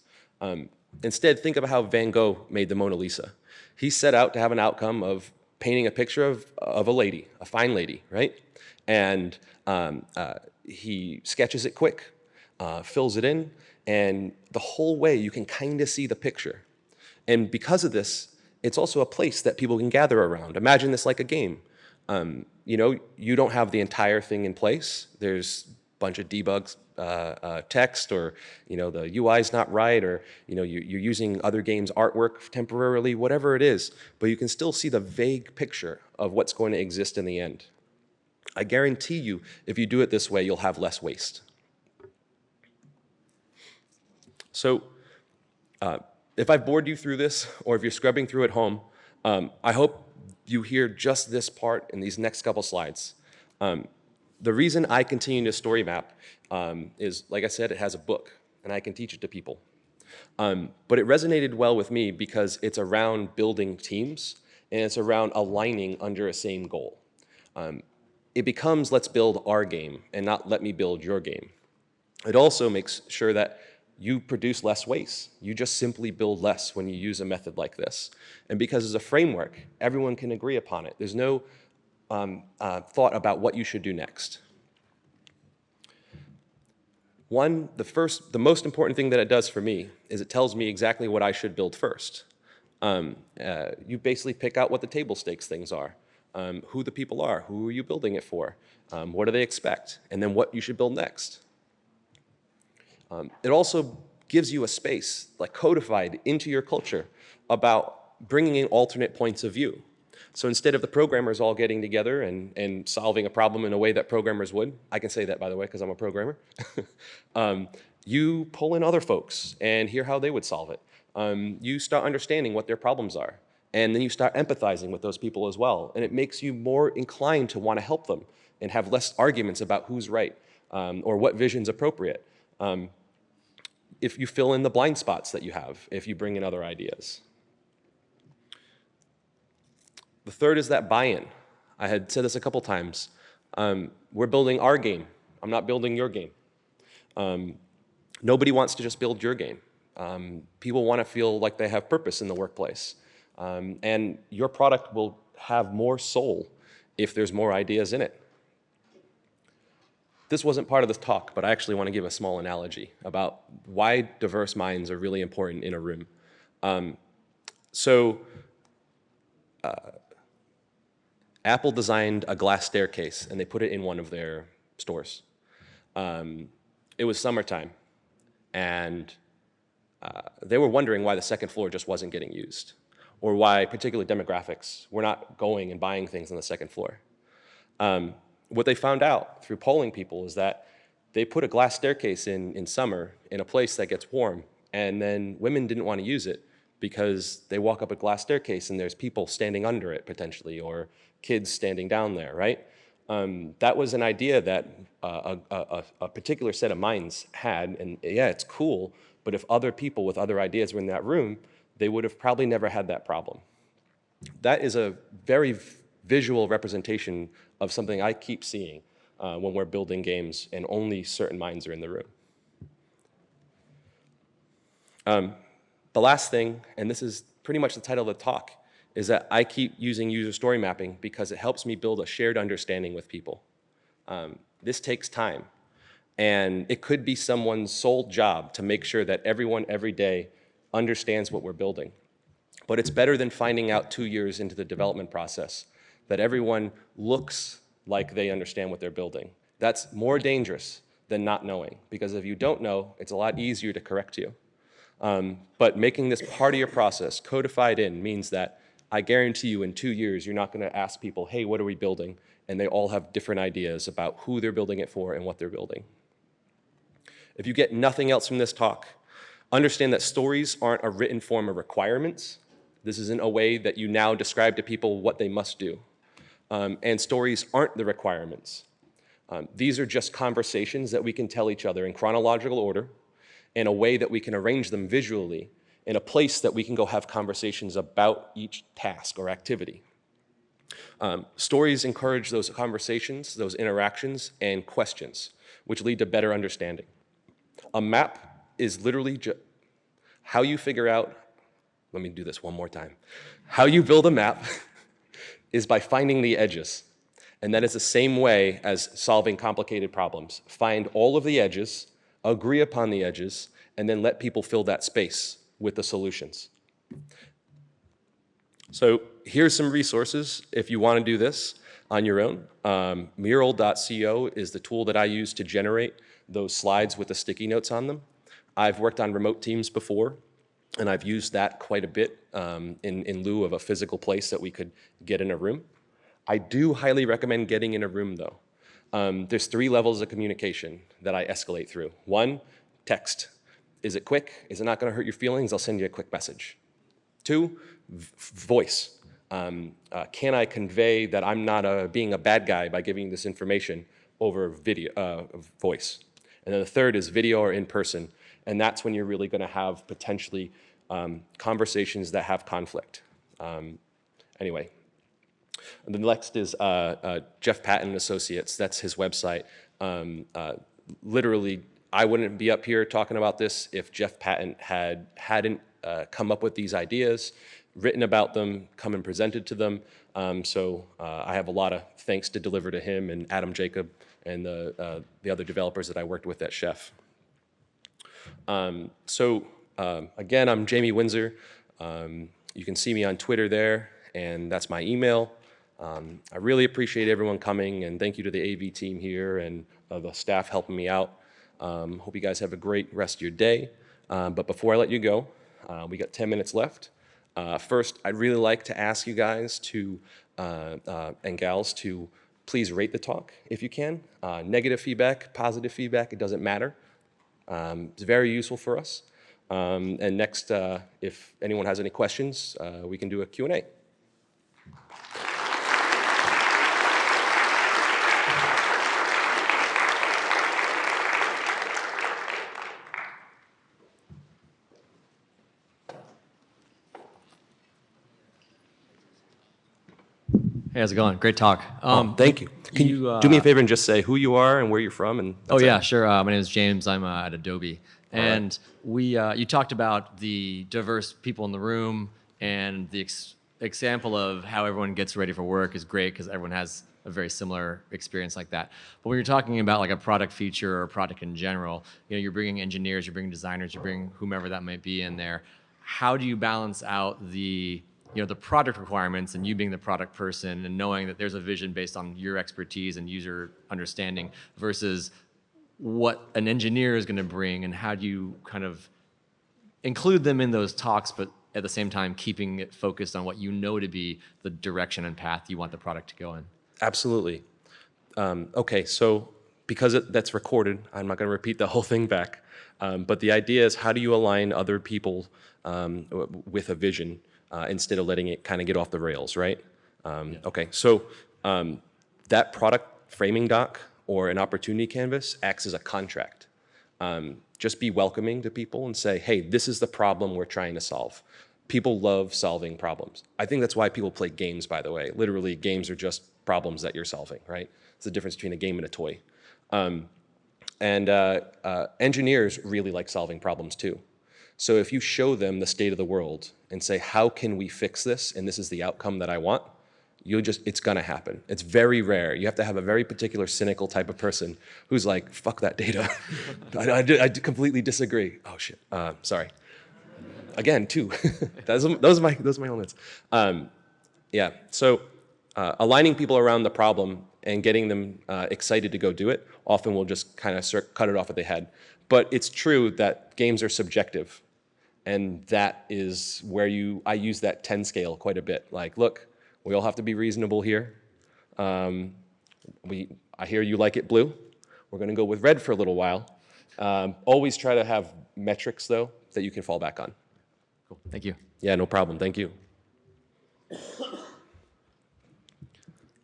Instead, think about how Van Gogh made the Mona Lisa. He set out to have an outcome of painting a picture of a lady, a fine lady, right? And he sketches it quick, fills it in, and the whole way you can kind of see the picture. And because of this, it's also a place that people can gather around. Imagine this like a game. You don't have the entire thing in place. There's a bunch of debugs, text, or the UI is not right, or you're using other games' artwork temporarily, whatever it is. But you can still see the vague picture of what's going to exist in the end. I guarantee you, if you do it this way, you'll have less waste. So if I've bored you through this, or if you're scrubbing through at home, I hope you hear just this part in these next couple slides. The reason I continue to story map is, like I said, it has a book, and I can teach it to people. But it resonated well with me because it's around building teams, and it's around aligning under a same goal. It becomes, let's build our game, and not let me build your game. It also makes sure that you produce less waste. You just simply build less when you use a method like this. And because it's a framework, everyone can agree upon it. There's no thought about what you should do next. The most important thing that it does for me is it tells me exactly what I should build first. You basically pick out what the table stakes things are, who the people are, who are you building it for, what do they expect, and then what you should build next. It also gives you a space, like codified into your culture, about bringing in alternate points of view. So instead of the programmers all getting together and solving a problem in a way that programmers would, I can say that, by the way, because I'm a programmer, you pull in other folks and hear how they would solve it. You start understanding what their problems are, and then you start empathizing with those people as well, and it makes you more inclined to want to help them and have less arguments about who's right or what vision's appropriate. If you fill in the blind spots that you have, if you bring in other ideas. The third is that buy-in. I had said this a couple times. We're building our game. I'm not building your game. Nobody wants to just build your game. People want to feel like they have purpose in the workplace. And your product will have more soul if there's more ideas in it. This wasn't part of this talk, but I actually want to give a small analogy about why diverse minds are really important in a room. Apple designed a glass staircase, and they put it in one of their stores. It was summertime, and they were wondering why the second floor just wasn't getting used. or why particular demographics were not going and buying things on the second floor. What they found out through polling people is that they put a glass staircase in summer in a place that gets warm, and then women didn't want to use it because they walk up a glass staircase and there's people standing under it potentially, or kids standing down there, right? That was an idea that a particular set of minds had, and yeah, it's cool, but if other people with other ideas were in that room, they would have probably never had that problem. That is a very visual representation of something I keep seeing when we're building games and only certain minds are in the room. The last thing, and this is pretty much the title of the talk, is that I keep using user story mapping because it helps me build a shared understanding with people. This takes time, and it could be someone's sole job to make sure that everyone every day understands what we're building. But it's better than finding out 2 years into the development process that everyone looks like they understand what they're building. That's more dangerous than not knowing, because if you don't know, it's a lot easier to correct you. But making this part of your process codified in means that I guarantee you in 2 years, you're not going to ask people, hey, what are we building? And they all have different ideas about who they're building it for and what they're building. If you get nothing else from this talk, understand that stories aren't a written form of requirements. This isn't a way that you now describe to people what they must do. And stories aren't the requirements. These are just conversations that we can tell each other in chronological order, in a way that we can arrange them visually, in a place that we can go have conversations about each task or activity. Stories encourage those conversations, those interactions, and questions, which lead to better understanding. A map is literally how you figure out, let me do this one more time. How you build a map is by finding the edges. And that is the same way as solving complicated problems. Find all of the edges, agree upon the edges, and then let people fill that space with the solutions. So here's some resources if you want to do this on your own. Mural.co is the tool that I use to generate those slides with the sticky notes on them. I've worked on remote teams before, and I've used that quite a bit in lieu of a physical place that we could get in a room. I do highly recommend getting in a room, though. There's 3 levels of communication that I escalate through. 1, text. Is it quick? Is it not going to hurt your feelings? I'll send you a quick message. 2, voice. Can I convey that I'm not being a bad guy by giving this information over video, voice? And then the 3rd is video or in person. And that's when you're really going to have potentially conversations that have conflict. Anyway. And the next is Jeff Patton Associates. That's his website. Literally, I wouldn't be up here talking about this if Jeff Patton hadn't come up with these ideas, written about them, come and presented to them. So I have a lot of thanks to deliver to him and Adam Jacob and the other developers that I worked with at Chef. Again, I'm Jamie Winsor. You can see me on Twitter there, and that's my email. I really appreciate everyone coming, and thank you to the AV team here and the staff helping me out. Hope you guys have a great rest of your day. But before I let you go, we got 10 minutes left. First, I'd really like to ask you guys to, and gals to please rate the talk if you can. Negative feedback, positive feedback, it doesn't matter. It's very useful for us. And next, if anyone has any questions, we can do a Q&A. Hey, how's it going? Great talk. Thank you. Can you do me a favor and just say who you are and where you're from? And oh yeah, sure. My name is James. I'm at Adobe, and you talked about the diverse people in the room, and the example of how everyone gets ready for work is great because everyone has a very similar experience like that. But when you're talking about like a product feature or a product in general, you know, you're bringing engineers, you're bringing designers, you're bringing whomever that might be in there. How do you balance out the the product requirements and you being the product person and knowing that there's a vision based on your expertise and user understanding versus what an engineer is going to bring, and how do you kind of include them in those talks but at the same time keeping it focused on what you know to be the direction and path you want the product to go in. Absolutely. Okay, so because that's recorded, I'm not going to repeat the whole thing back. But the idea is, how do you align other people with a vision instead of letting it kind of get off the rails, right? Okay, so that product framing doc or an opportunity canvas acts as a contract. Just be welcoming to people and say, hey, this is the problem we're trying to solve. People love solving problems. I think that's why people play games, by the way. Literally, games are just problems that you're solving, right? It's the difference between a game and a toy. Engineers really like solving problems too. So if you show them the state of the world and say, how can we fix this? And this is the outcome that I want, it's gonna happen. It's very rare. You have to have a very particular cynical type of person who's like, fuck that data. I completely disagree. Oh shit, sorry. Again, two. those are my elements. Yeah, so aligning people around the problem and getting them excited to go do it often will just kind of cut it off at the head. But it's true that games are subjective. And that is where I use that 10 scale quite a bit. Like, look, we all have to be reasonable here. I hear you like it blue. We're going to go with red for a little while. Always try to have metrics, though, that you can fall back on. Cool. Thank you. Yeah, no problem. Thank you.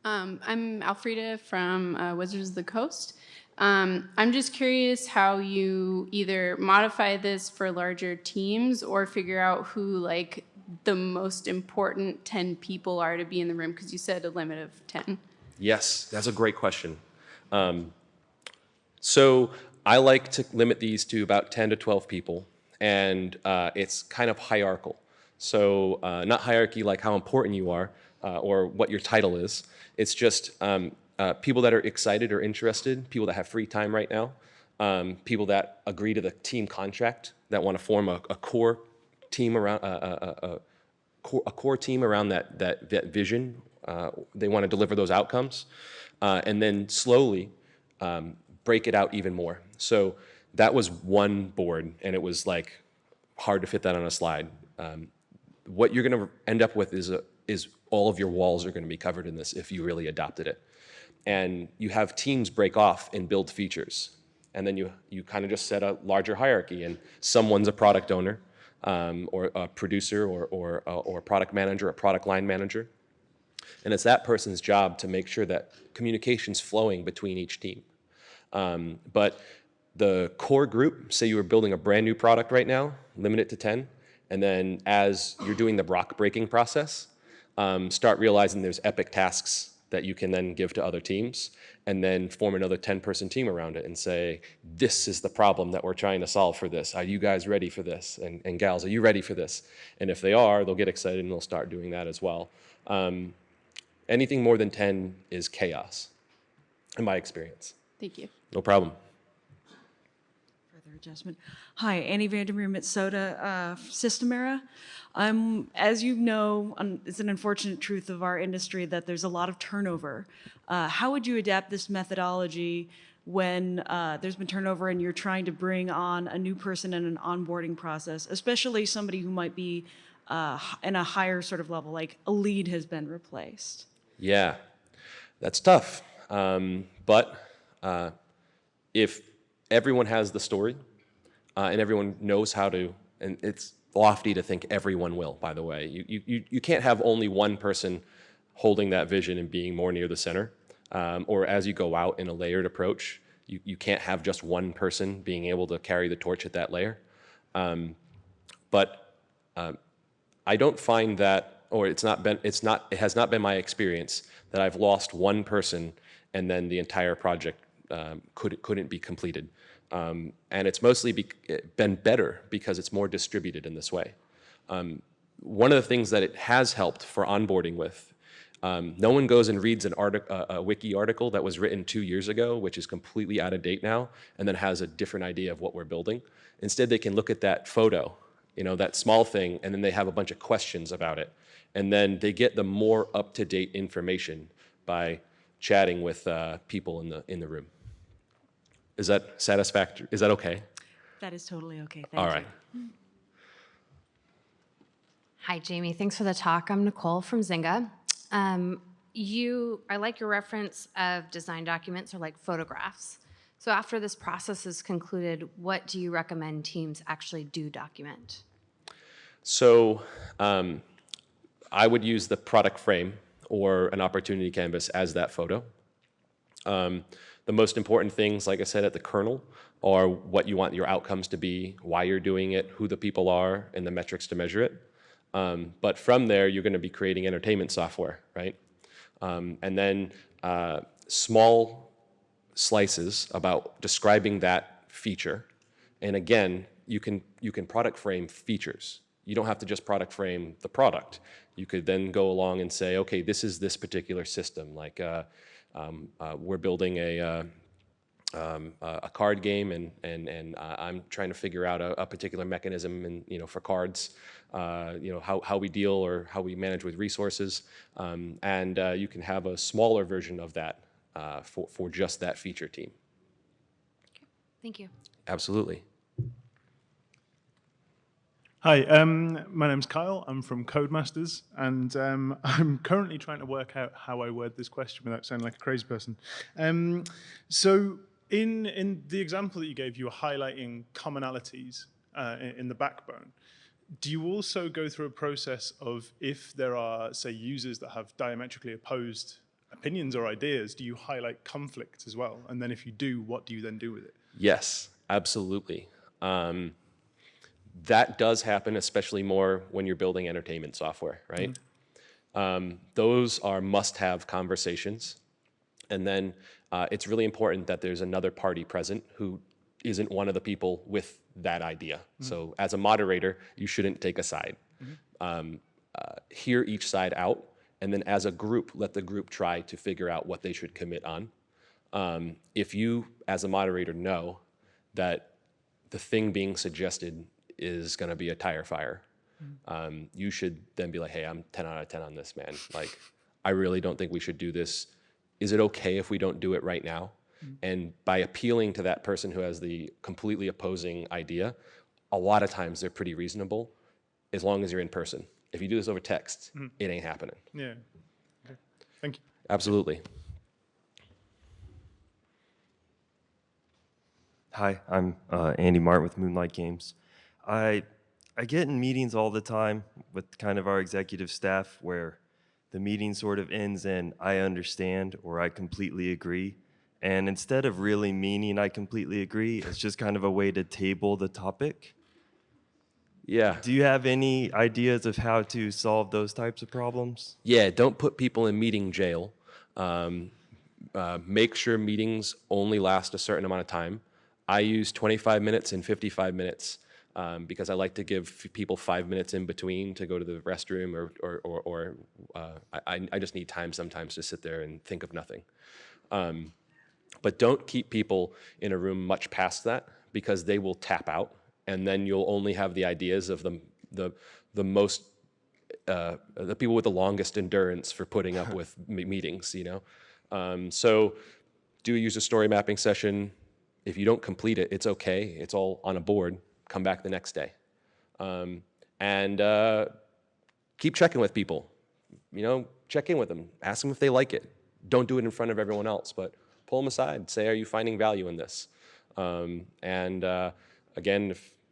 I'm Alfreda from Wizards of the Coast. I'm just curious how you either modify this for larger teams or figure out who like the most important 10 people are to be in the room, because you said a limit of 10. Yes, that's a great question. So I like to limit these to about 10 to 12 people, and it's kind of hierarchical. So not hierarchy like how important you are or what your title is. It's just people that are excited or interested, people that have free time right now, people that agree to the team contract, that want to form a core team around a core team around that vision. They want to deliver those outcomes, and then slowly break it out even more. So that was one board, and it was like hard to fit that on a slide. What you're going to end up with is all of your walls are going to be covered in this if you really adopted it. And you have teams break off and build features. And then you kind of just set a larger hierarchy, and someone's a product owner or a producer or a product manager, a product line manager. And it's that person's job to make sure that communication's flowing between each team. But the core group, say you were building a brand new product right now, limit it to 10. And then as you're doing the block breaking process, start realizing there's epic tasks that you can then give to other teams, and then form another 10-person team around it and say, this is the problem that we're trying to solve for this. Are you guys ready for this? And gals, are you ready for this? And if they are, they'll get excited and they'll start doing that as well. Anything more than 10 is chaos, in my experience. Thank you. No problem. Further adjustment. Hi, Annie Vandermeer, Mitsota, Systemera. As you know, it's an unfortunate truth of our industry that there's a lot of turnover. How would you adapt this methodology when there's been turnover and you're trying to bring on a new person in an onboarding process, especially somebody who might be in a higher sort of level, like a lead has been replaced? Yeah, that's tough. But if everyone has the story and everyone knows how to, and it's lofty to think everyone will, by the way. You can't have only one person holding that vision and being more near the center. Or as you go out in a layered approach, you can't have just one person being able to carry the torch at that layer. But I don't find that, or it has not been my experience that I've lost one person and then the entire project couldn't be completed. And it's mostly been better because it's more distributed in this way. One of the things that it has helped for onboarding with, no one goes and reads a wiki article that was written 2 years ago, which is completely out of date now, and then has a different idea of what we're building. Instead, they can look at that photo, that small thing, and then they have a bunch of questions about it. And then they get the more up-to-date information by chatting with people in the room. Is that satisfactory? Is that okay? That is totally okay. Thank All you. right. Hi, Jamie. Thanks for the talk. I'm Nicole from Zynga. I like your reference of design documents or like photographs. So after this process is concluded, what do you recommend teams actually do document? So I would use the product frame or an opportunity canvas as that photo. The most important things, like I said, at the kernel are what you want your outcomes to be, why you're doing it, who the people are, and the metrics to measure it. But from there, you're going to be creating entertainment software, right? And then small slices about describing that feature. And again, you can product frame features. You don't have to just product frame the product. You could then go along and say, okay, this is this particular system. Like we're building a card game, and I'm trying to figure out a particular mechanism, and for cards, how we deal or how we manage with resources, and you can have a smaller version of that for just that feature team. Thank you. Absolutely. Hi, my name's Kyle. I'm from Codemasters, and I'm currently trying to work out how I word this question without sounding like a crazy person. So in the example that you gave, you were highlighting commonalities in the backbone. Do you also go through a process of, if there are, say, users that have diametrically opposed opinions or ideas, do you highlight conflict as well? And then if you do, what do you then do with it? Yes, absolutely. That does happen, especially more when you're building entertainment software, right? Those are must-have conversations. And then it's really important that there's another party present who isn't one of the people with that idea. So as a moderator, you shouldn't take a side. Hear each side out, and then as a group, let the group try to figure out what they should commit on. If you, as a moderator, know that the thing being suggested is going to be a tire fire, you should then be like, hey, I'm 10 out of 10 on this, man. Like, I really don't think we should do this. Is it okay if we don't do it right now? And by appealing to that person who has the completely opposing idea, a lot of times they're pretty reasonable as long as you're in person. If you do this over text, it ain't happening. Yeah. Okay. Thank you. Absolutely. Hi, I'm Andy Martin with Moonlight Games. I get in meetings all the time with kind of our executive staff where the meeting sort of ends in I understand or I completely agree. And instead of really meaning I completely agree, it's just kind of a way to table the topic. Yeah. Do you have any ideas of how to solve those types of problems? Yeah, don't put people in meeting jail. Make sure meetings only last a certain amount of time. I use 25 minutes and 55 minutes because I like to give people 5 minutes in between to go to the restroom, or I just need time sometimes to sit there and think of nothing. But don't keep people in a room much past that, because they will tap out, and then you'll only have the ideas of the people with the longest endurance for putting up with meetings, So do a user story mapping session. If you don't complete it, it's okay. It's all on a board. Come back the next day. And keep checking with people. Check in with them. Ask them if they like it. Don't do it in front of everyone else, but pull them aside. Say, are you finding value in this? Again,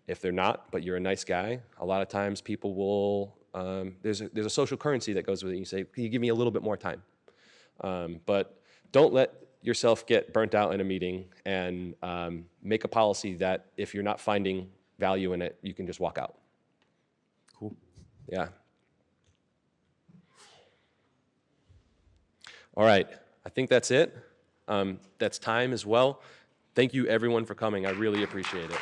if they're not, but you're a nice guy, a lot of times people will, there's a social currency that goes with it. You say, can you give me a little bit more time? But don't let yourself get burnt out in a meeting, and make a policy that if you're not finding value in it, you can just walk out. Cool. Yeah. All right, I think that's it. That's time as well. Thank you everyone for coming. I really appreciate it.